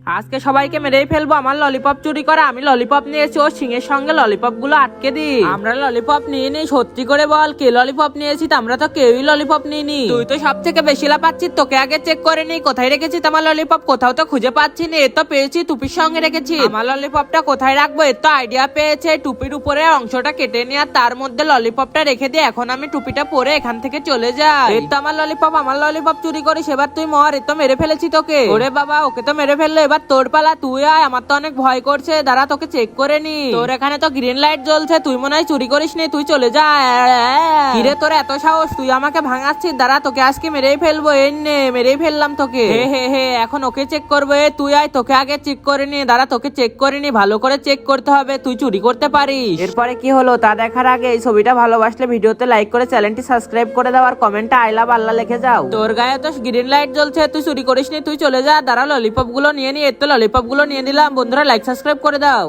আজকে সবাইকে মেরেই ফেলবো। আমার ললিপপ চুরি করা, আমি ললিপপ নিয়েছি, ও সিংহের সঙ্গে ললিপপ গুলো আটকে দি। আমরা ললিপপ নিয়ে নি, সত্যি করে বল কে ললিপপ নিয়েছি? আমরা তো কেউই ললিপপ নিইনি। তুই তো সব থেকে বেশি লাফাচ্ছিস, তোকে আগে চেক করে নি কোথায় রেখেছি আমার ললিপপ। কোথাও তো খুঁজে পাচ্ছি না। এর তো পেয়েছি টুপির সঙ্গে রেখেছি। আমার ললিপপটা কোথায় রাখবো? এর তো আইডিয়া পেয়েছে, টুপির উপরে অংশটা কেটে নিয়ে আর তার মধ্যে ললিপপটা রেখে দিয়ে এখন আমি টুপিটা পরে এখান থেকে চলে যাই। এর তো আমার ললিপপ চুরি করিস, এবার তুই মর। এর তো মেরে ফেলেছি তোকে। ওরে বাবা, ওকে তো মেরে ফেললো, এবার তোর পালা, তুই আয়। আমার তো অনেক ভয় করছে, দাঁড়া তোকে চেক করে নি। তোর এখানে তো গ্রিন লাইট জ্বলছে, তুই মনে হয় চুরি করিস নি, তুই চলে যা। কিরে তোর এত সাহস, তুই আমাকে ভাঙাচ্ছিস? দাঁড়া তোকে আজকে মেরেই ফেলবো। এই নে, মেরেই ফেললাম তোকে। হে হে হে, এখন ওকে চেক করবো। তুই আয়, তোকে আগে চেক করে নি। দাঁড়া তোকে চেক করে নি, ভালো করে চেক করতে হবে, তুই চুরি করতে পারিস। এরপরে কি হলো তা দেখার আগে এই ছবিটা ভালোবাসলে ভিডিওতে লাইক করে চ্যানেলটি সাবস্ক্রাইব করে দাও আর কমেন্টে আই লাভ আল্লাহ লিখে যাও। তোর গায়ে তো গ্রিন লাইট জ্বলছে, তুই চুরি করিস নি, তুই চলে যা। দাঁড়া ললিপপ গুলো নিয়ে নি। এর তো ললিপপ গুলো নিয়ে নিলাম। বন্ধুরা লাইক সাবস্ক্রাইব করে দাও।